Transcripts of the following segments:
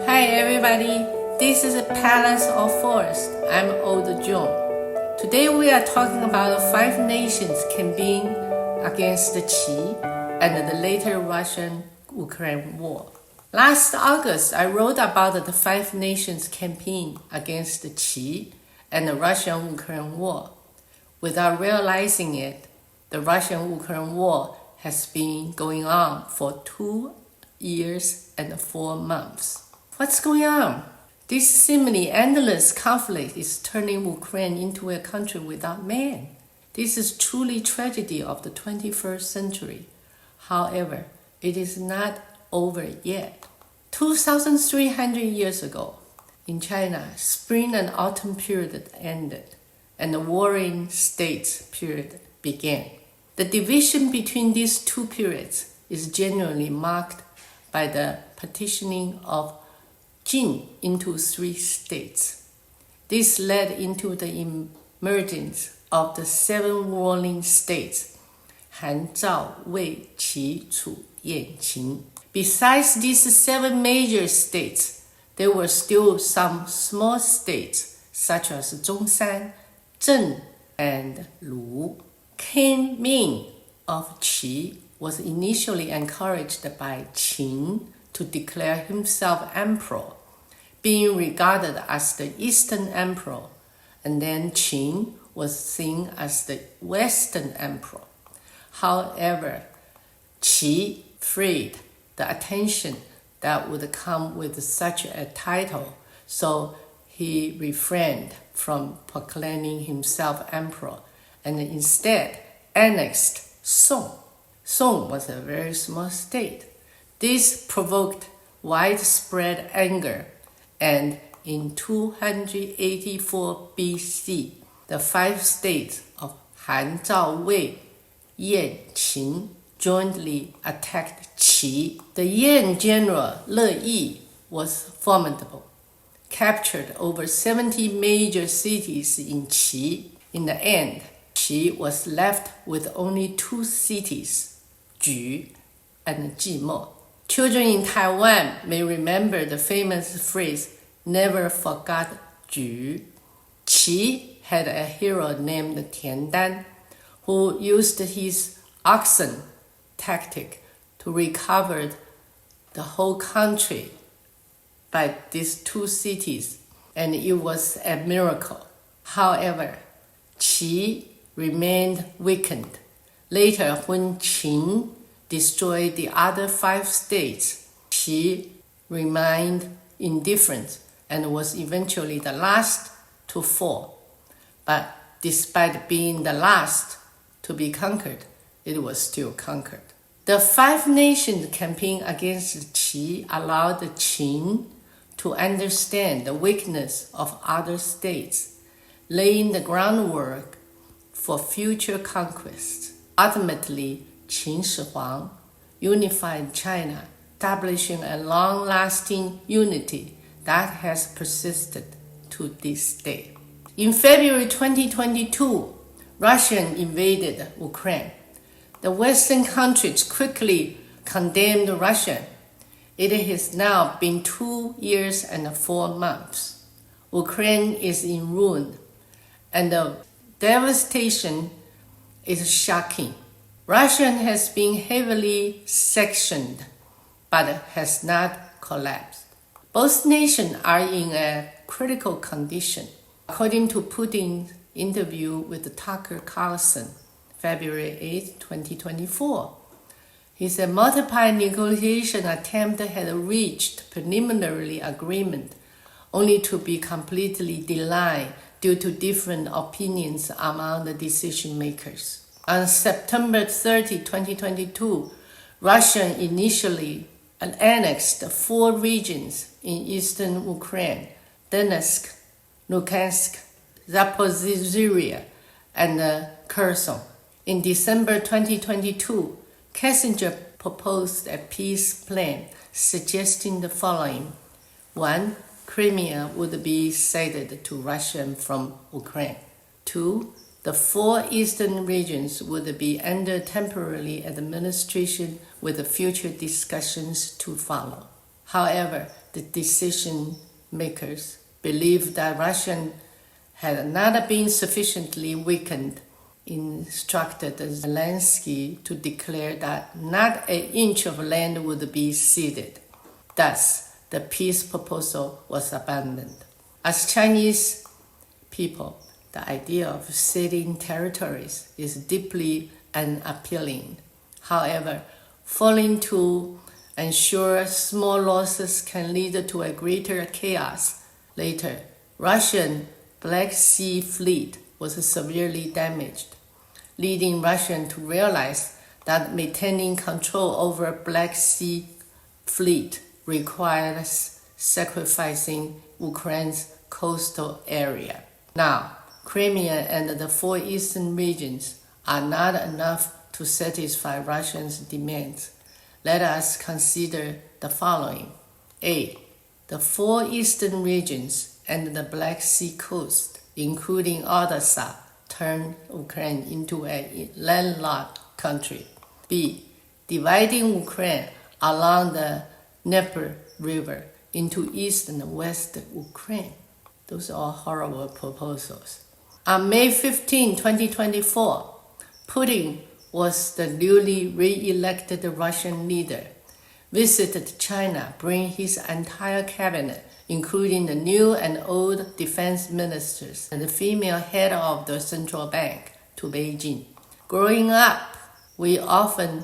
Hi everybody, this is Palace of Forest. I'm Old John. Today we are talking about the 5 nations campaign against the Qi and the later Russian-Ukraine war. Last August, I wrote about the 5 nations campaign against the Qi and the Russian-Ukraine war. Without realizing it, the Russian-Ukraine war has been going on for 2 years and 4 months. What's going on? This seemingly endless conflict is turning Ukraine into a country without men. This is truly tragedy of the 21st century. However, it is not over yet. 2,300 years ago, in China, spring and autumn period ended, and the warring states period began. The division between these 2 periods is generally marked by the partitioning of Jin into 3 states. This led into the emergence of the 7 ruling states, Han, Zhao, Wei, Qi, Chu, Yan, Qin. Besides these 7 major states, there were still some small states such as Zhongshan, Zheng, and Lu. King Ming of Qi was initially encouraged by Qin to declare himself emperor, being regarded as the Eastern emperor, and then Qin was seen as the Western emperor. However, Qi feared the attention that would come with such a title, so he refrained from proclaiming himself emperor and instead annexed Song. Song was a very small state. This provoked widespread anger, and in 284 BC, the 5 states of Han, Zhao, Wei, Yan, Qin jointly attacked Qi. The Yan general Le Yi was formidable, captured over 70 major cities in Qi. In the end, Qi was left with only 2 cities, Ju and Jimo. Children in Taiwan may remember the famous phrase, "Never forgot Ju." Qi had a hero named Tian Dan, who used his oxen tactic to recover the whole country by these 2 cities, and it was a miracle. However, Qi remained weakened. Later, when Qin destroyed the other 5 states, Qi remained indifferent and was eventually the last to fall. But despite being the last to be conquered, it was still conquered. The 5 nations campaign against Qi allowed Qin to understand the weakness of other states, laying the groundwork for future conquests. Ultimately, Qin Shi Huang unified China, establishing a long-lasting unity that has persisted to this day. In February 2022, Russia invaded Ukraine. The Western countries quickly condemned Russia. It has now been 2 years and 4 months. Ukraine is in ruin, and the devastation is shocking. Russia has been heavily sectioned, but has not collapsed. Both nations are in a critical condition. According to Putin's interview with Tucker Carlson, February 8, 2024, he said multiple negotiation attempts had reached preliminary agreement, only to be completely denied due to different opinions among the decision makers. On September 30, 2022, Russia initially annexed 4 regions in eastern Ukraine: Donetsk, Luhansk, Zaporizhzhia, and Kherson. In December 2022, Kissinger proposed a peace plan suggesting the following. 1. Crimea would be ceded to Russia from Ukraine. 2. The 4 eastern regions would be under temporary administration with future discussions to follow. However, the decision makers believed that Russia had not been sufficiently weakened, instructed Zelensky to declare that not an inch of land would be ceded. Thus, the peace proposal was abandoned. As Chinese people, the idea of ceding territories is deeply unappealing. However, failing to ensure small losses can lead to a greater chaos. Later, Russian Black Sea Fleet was severely damaged, leading Russia to realize that maintaining control over Black Sea Fleet requires sacrificing Ukraine's coastal area. Now, Crimea and the four eastern regions are not enough to satisfy Russia's demands. Let us consider the following. A. The four eastern regions and the Black Sea coast, including Odessa, turned Ukraine into a landlocked country. B. Dividing Ukraine along the Dnieper River into East and West Ukraine. Those are horrible proposals. On May 15, 2024, Putin was the newly re-elected Russian leader, visited China, bringing his entire cabinet, including the new and old defense ministers and the female head of the central bank, to Beijing. Growing up, we often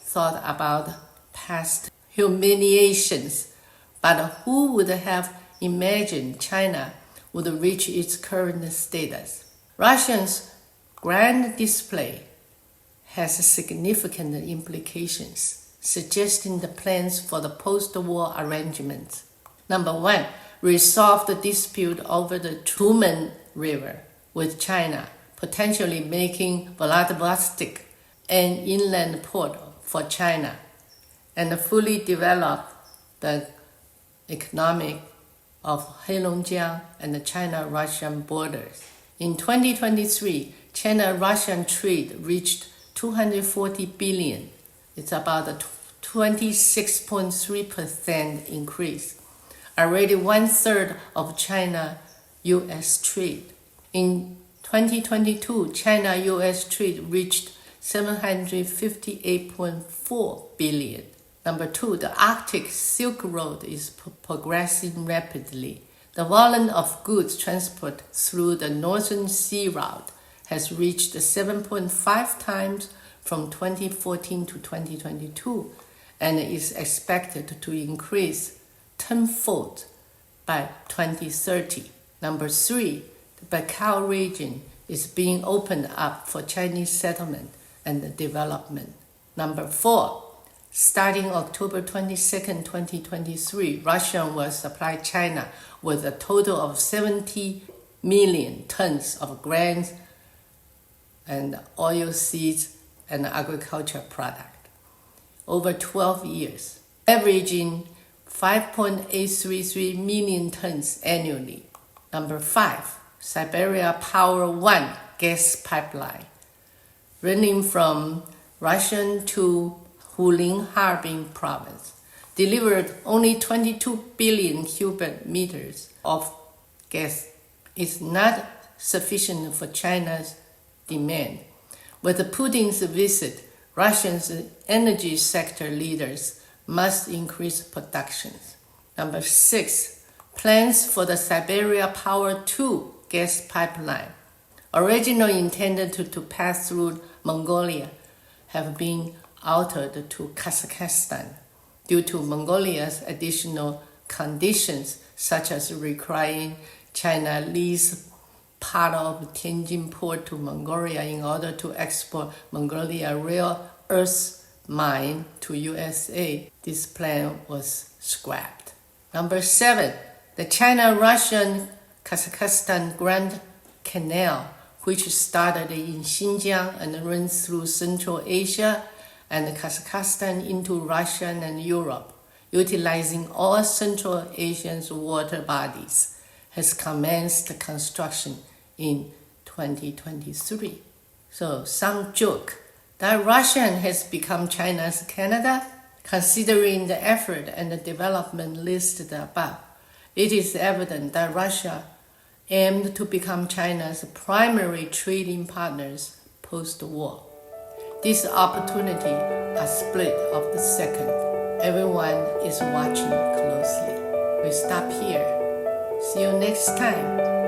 thought about past humiliations, but who would have imagined China would reach its current status? Russia's grand display has significant implications, suggesting the plans for the post-war arrangements. Number one, resolve the dispute over the Tumen River with China, potentially making Vladivostok an inland port for China, and fully develop the economic of Heilongjiang and the China-Russian borders. In 2023, China-Russian trade reached 240 billion. It's about a 26.3% increase, already 1/3 of China-US trade. In 2022, China-US trade reached 758.4 billion. Number two, the Arctic Silk Road is progressing rapidly. The volume of goods transport through the Northern Sea Route has reached 7.5 times from 2014 to 2022 and is expected to increase tenfold by 2030. Number three, the Baikal region is being opened up for Chinese settlement and development. Number four, starting October 22, 2023, Russia will supply China with a total of 70 million tons of grains and oilseeds and agriculture product over 12 years, averaging 5.833 million tons annually. Number five, Siberia Power 1 gas pipeline, running from Russian to Hulin Harbin province, delivered only 22 billion cubic meters of gas, is not sufficient for China's demand. With Putin's visit, Russia's energy sector leaders must increase production. Number six, plans for the Siberia Power 2 gas pipeline, originally intended to pass through Mongolia, have been altered to Kazakhstan due to Mongolia's additional conditions, such as requiring China lease part of Tianjin port to Mongolia in order to export Mongolia rare earth mine to USA. This plan was scrapped. Number seven, the China-Russian-Kazakhstan Grand Canal, which started in Xinjiang and runs through Central Asia and Kazakhstan into Russia and Europe, utilizing all Central Asian water bodies, has commenced construction in 2023. So some joke that Russia has become China's Canada. Considering the effort and the development listed above, it is evident that Russia aimed to become China's primary trading partners post-war. This opportunity a split of the second. Everyone is watching closely. We stop here. See you next time.